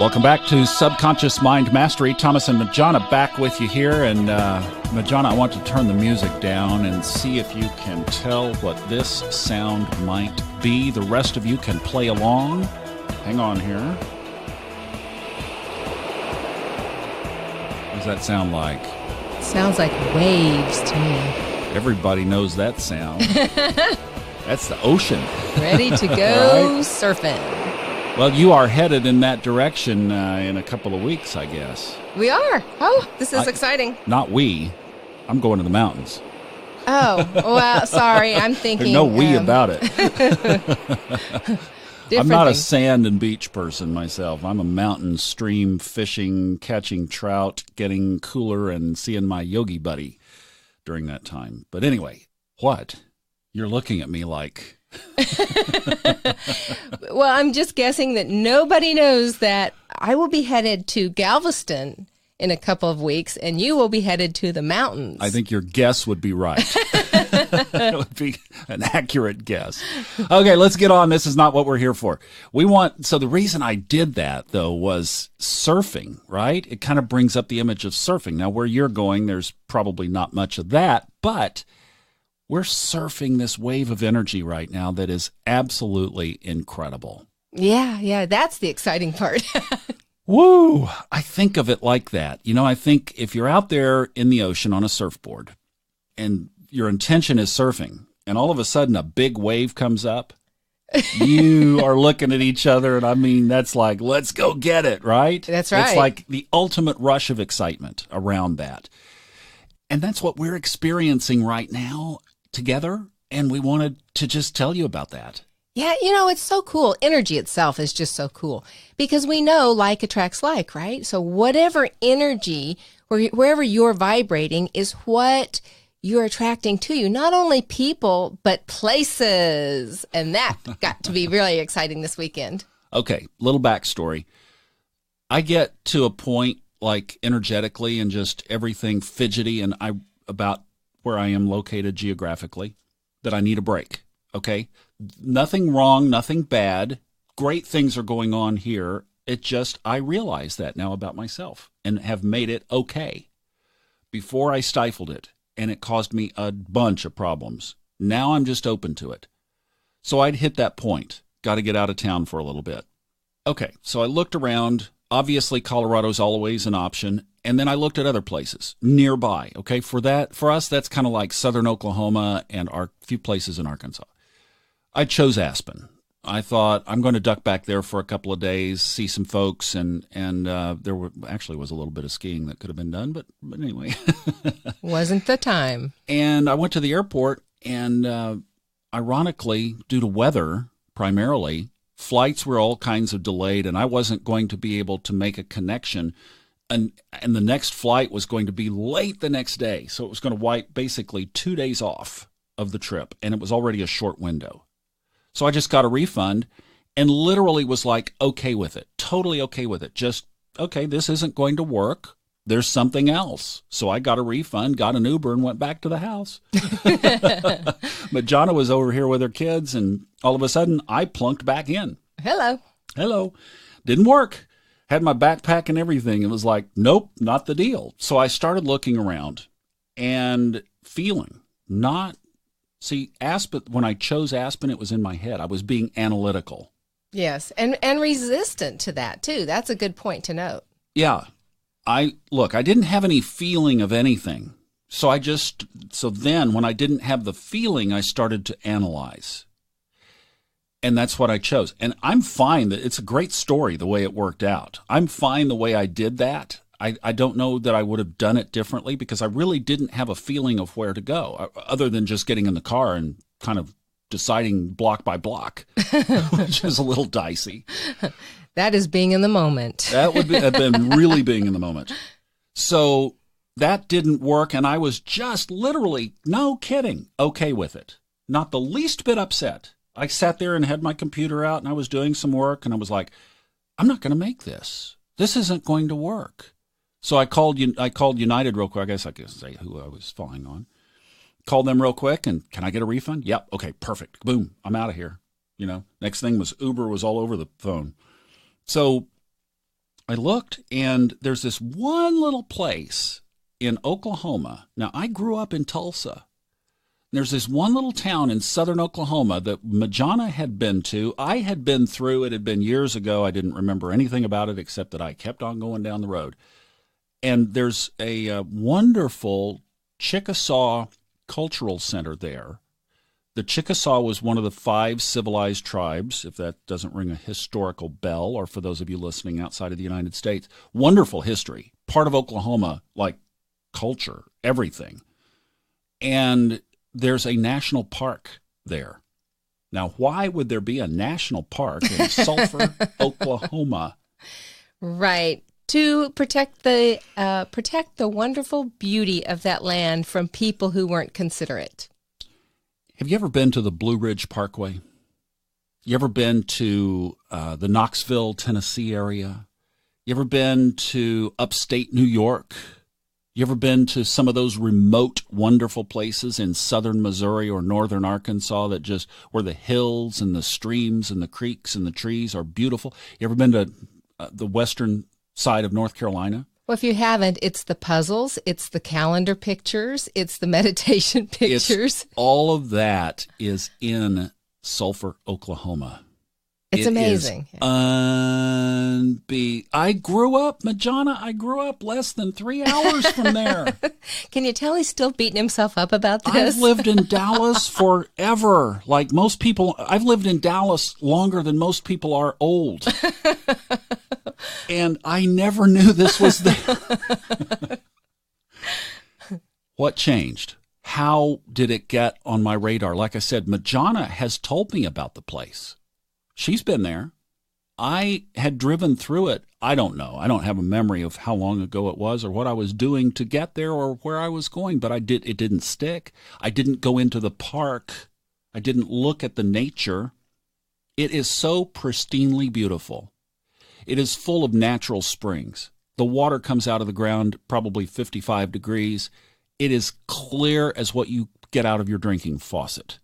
Welcome back to Subconscious Mind Mastery. Thomas and Majona back with you here. And Majona, I want to turn the music down and see if you can tell what this sound might be. The rest of you can play along. Hang on here. What does that sound like? It sounds like waves to me. Everybody knows that sound. That's the ocean. Ready to go surfing. Well, you are headed in that direction in a couple of weeks, I guess. We are. Oh, this is exciting. Not we. I'm going to the mountains. Oh, well, sorry. I'm thinking. There's no we about it. I'm not a sand and beach person myself. I'm a mountain, stream, fishing, catching trout, getting cooler, and seeing my yogi buddy during that time. But anyway, what? You're looking at me like... Well, I'm just guessing that nobody knows that I will be headed to Galveston in a couple of weeks, and you will be headed to the mountains. I think your guess would be right. It would be an accurate guess. Okay, let's get on. This is not what we're here for. So the reason I did that, though, was surfing, right? It kind of brings up the image of surfing. Now, where you're going, there's probably not much of that, but... we're surfing this wave of energy right now that is absolutely incredible. Yeah, that's the exciting part. Woo! I think of it like that. You know, I think if you're out there in the ocean on a surfboard and your intention is surfing and all of a sudden a big wave comes up, you are looking at each other and I mean, that's like, let's go get it, right? That's right. It's like the ultimate rush of excitement around that. And that's what we're experiencing right now together, and we wanted to just tell you about that. Yeah, it's so cool. Energy itself is just so cool because we know like attracts like, right? So whatever energy, wherever you're vibrating is what you're attracting to you. Not only people, but places. And that got to be really exciting this weekend. Okay, little backstory. I get to a point like energetically and just everything fidgety and about where I am located geographically, that I need a break, okay? Nothing wrong, nothing bad. Great things are going on here. I realize that now about myself and have made it okay. Before I stifled it, and it caused me a bunch of problems. Now I'm just open to it. So I'd hit that point. Got to get out of town for a little bit. Okay, so I looked around. Obviously, Colorado's always an option. And then I looked at other places nearby. Okay, for us, that's kind of like southern Oklahoma and our few places in Arkansas. I chose Aspen. I thought I'm going to duck back there for a couple of days, see some folks, and there was a little bit of skiing that could have been done, but anyway, wasn't the time. And I went to the airport, and ironically, due to weather primarily, flights were all kinds of delayed, and I wasn't going to be able to make a connection. And the next flight was going to be late the next day. So it was going to wipe basically 2 days off of the trip. And it was already a short window. So I just got a refund and literally was like, okay with it. Totally okay with it. Just, okay, this isn't going to work. There's something else. So I got a refund, got an Uber, and went back to the house. Majona was over here with her kids. And all of a sudden, I plunked back in. Hello. Didn't work. Had my backpack and everything. It was like, nope, not the deal. So I started looking around and feeling Aspen, when I chose Aspen, it was in my head. I was being analytical. Yes. And resistant to that too. That's a good point to note. Yeah. I didn't have any feeling of anything. So then when I didn't have the feeling, I started to analyze. And that's what I chose. And I'm fine that it's a great story the way it worked out. I'm fine the way I did that. I don't know that I would have done it differently because I really didn't have a feeling of where to go other than just getting in the car and kind of deciding block by block, which is a little dicey. That is being in the moment. That would have been really being in the moment. So that didn't work. And I was just literally, no kidding, okay with it. Not the least bit upset. I sat there and had my computer out and I was doing some work and I was like, I'm not going to make this. This isn't going to work. So I called United real quick. I guess I could say who I was flying on. Called them real quick and can I get a refund? Yep. Okay, perfect. Boom. I'm out of here. Next thing was Uber was all over the phone. So I looked, and there's this one little place in Oklahoma. Now, I grew up in Tulsa. There's this one little town in southern Oklahoma that Majona had been to. I had been through. It had been years ago. I didn't remember anything about it except that I kept on going down the road. And there's a wonderful Chickasaw cultural center there. The Chickasaw was one of the 5 civilized tribes, if that doesn't ring a historical bell, or for those of you listening outside of the United States. Wonderful history. Part of Oklahoma, like culture, everything. And there's a national park there. Now, why would there be a national park in Sulphur, Oklahoma? Right. To protect the wonderful beauty of that land from people who weren't considerate. Have you ever been to the Blue Ridge Parkway? You ever been to the Knoxville, Tennessee area? You ever been to upstate New York? You ever been to some of those remote, wonderful places in southern Missouri or northern Arkansas that just where the hills and the streams and the creeks and the trees are beautiful? You ever been to the western side of North Carolina? Well, if you haven't, it's the puzzles, it's the calendar pictures, it's the meditation pictures. All of that is in Sulphur, Oklahoma. It's amazing. I grew up, Majona, I grew up less than 3 hours from there. Can you tell he's still beating himself up about this? I've lived in Dallas forever. Like most people, I've lived in Dallas longer than most people are old. And I never knew this was there. What changed? How did it get on my radar? Like I said, Majona has told me about the place. She's been there. I had driven through it. I don't know. I don't have a memory of how long ago it was or what I was doing to get there or where I was going, but it didn't stick. I didn't go into the park. I didn't look at the nature. It is so pristinely beautiful. It is full of natural springs. The water comes out of the ground probably 55 degrees. It is clear as what you get out of your drinking faucet.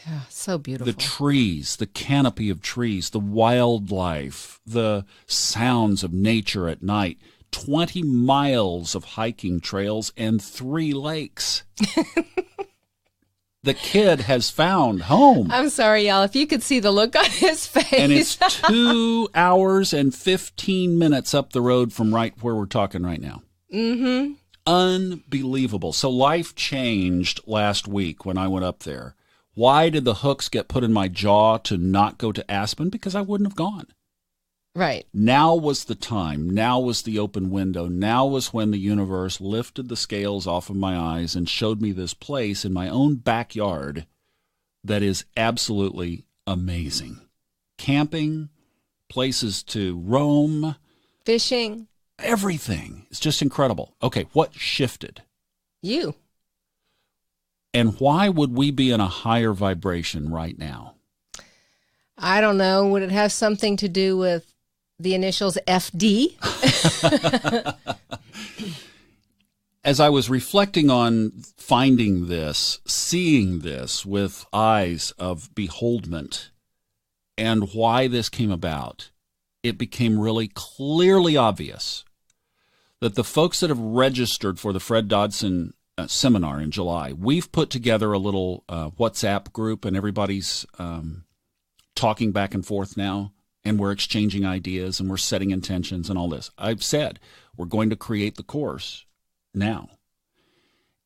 Yeah, so beautiful. The trees, the canopy of trees, the wildlife, the sounds of nature at night, 20 miles of hiking trails, and 3 lakes. The kid has found home. I'm sorry, y'all. If you could see the look on his face. And it's 2 hours and 15 minutes up the road from right where we're talking right now. Mm-hmm. Unbelievable. So life changed last week when I went up there. Why did the hooks get put in my jaw to not go to Aspen? Because I wouldn't have gone. Right. Now was the time. Now was the open window. Now was when the universe lifted the scales off of my eyes and showed me this place in my own backyard that is absolutely amazing. Camping, places to roam. Fishing. Everything. It's just incredible. Okay, what shifted? You. And why would we be in a higher vibration right now? I don't know. Would it have something to do with the initials FD? As I was reflecting on finding this, seeing this with eyes of beholdment, and why this came about, it became really clearly obvious that the folks that have registered for the Fred Dodson seminar in July, we've put together a little WhatsApp group, and everybody's talking back and forth now, and we're exchanging ideas, and we're setting intentions and all this. I've said we're going to create the course now.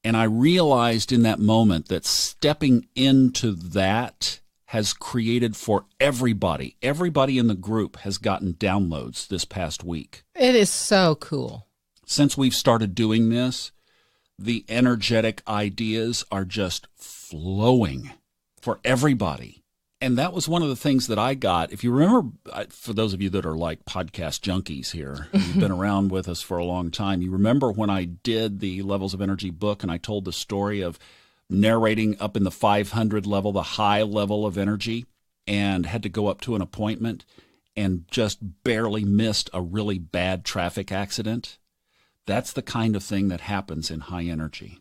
And I realized in that moment that stepping into that has created for everybody in the group has gotten downloads this past week. It is so cool. Since we've started doing this, the energetic ideas are just flowing for everybody. And that was one of the things that I got. If you remember, for those of you that are like podcast junkies here, you've been around with us for a long time, you remember when I did the Levels of Energy book and I told the story of narrating up in the 500 level, the high level of energy, and had to go up to an appointment and just barely missed a really bad traffic accident? That's the kind of thing that happens in high energy.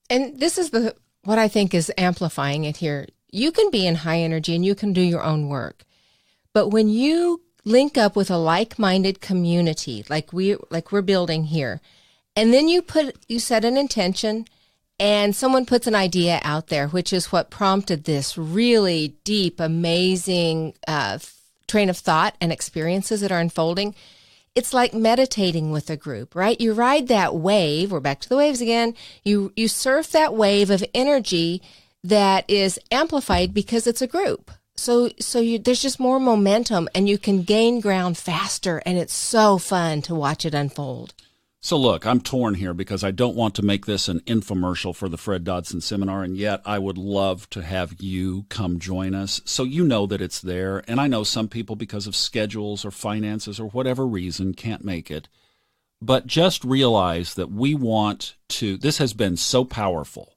And this is what I think is amplifying it here. You can be in high energy and you can do your own work. But when you link up with a like-minded community like we're building here. And then you set an intention, and someone puts an idea out there, which is what prompted this really deep, amazing train of thought and experiences that are unfolding. It's like meditating with a group, right? You ride that wave. We're back to the waves again. You surf that wave of energy that is amplified because it's a group. So there's just more momentum, and you can gain ground faster, and it's so fun to watch it unfold. So look, I'm torn here because I don't want to make this an infomercial for the Fred Dodson Seminar, and yet I would love to have you come join us so you know that it's there. And I know some people, because of schedules or finances or whatever reason, can't make it. But just realize that this has been so powerful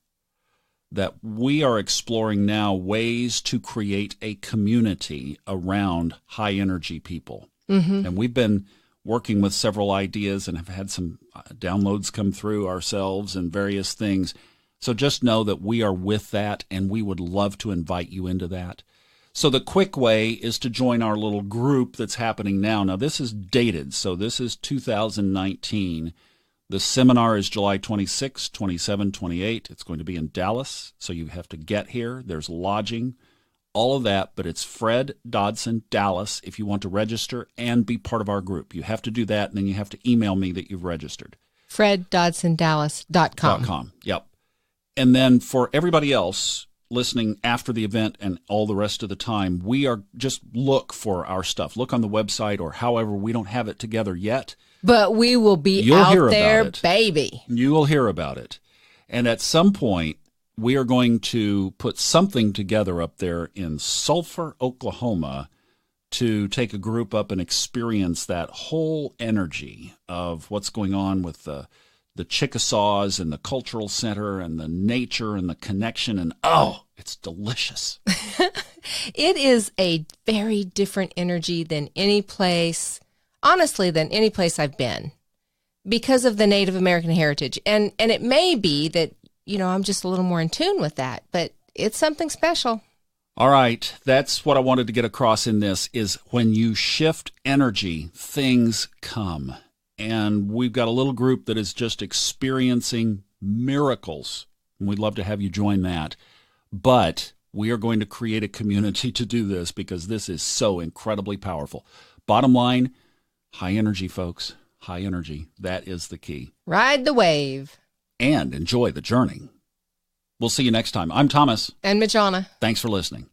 that we are exploring now ways to create a community around high energy people. Mm-hmm. And we've been working with several ideas and have had some downloads come through ourselves and various things. So just know that we are with that, and we would love to invite you into that. So the quick way is to join our little group that's happening now. Now, this is dated, so this is 2019. The seminar is July 26, 27, 28. It's going to be in Dallas, so you have to get here. There's lodging, all of that, but it's Fred Dodson Dallas if you want to register and be part of our group. You have to do that, and then you have to email me that you've registered. FredDodsonDallas.com. Yep. And then for everybody else listening after the event and all the rest of the time, we are just look for our stuff. Look on the website, or however, we don't have it together yet. But we will be out there, baby. You will hear about it. And at some point, we are going to put something together up there in Sulphur, Oklahoma, to take a group up and experience that whole energy of what's going on with the Chickasaws and the cultural center and the nature and the connection. And, it's delicious. It is a very different energy than any place, honestly, than any place I've been, because of the Native American heritage. And it may be that, I'm just a little more in tune with that, but it's something special. All right. That's what I wanted to get across in this is when you shift energy, things come. And we've got a little group that is just experiencing miracles. And we'd love to have you join that. But we are going to create a community to do this because this is so incredibly powerful. Bottom line, high energy, folks. High energy. That is the key. Ride the wave. And enjoy the journey. We'll see you next time. I'm Thomas. And Majona. Thanks for listening.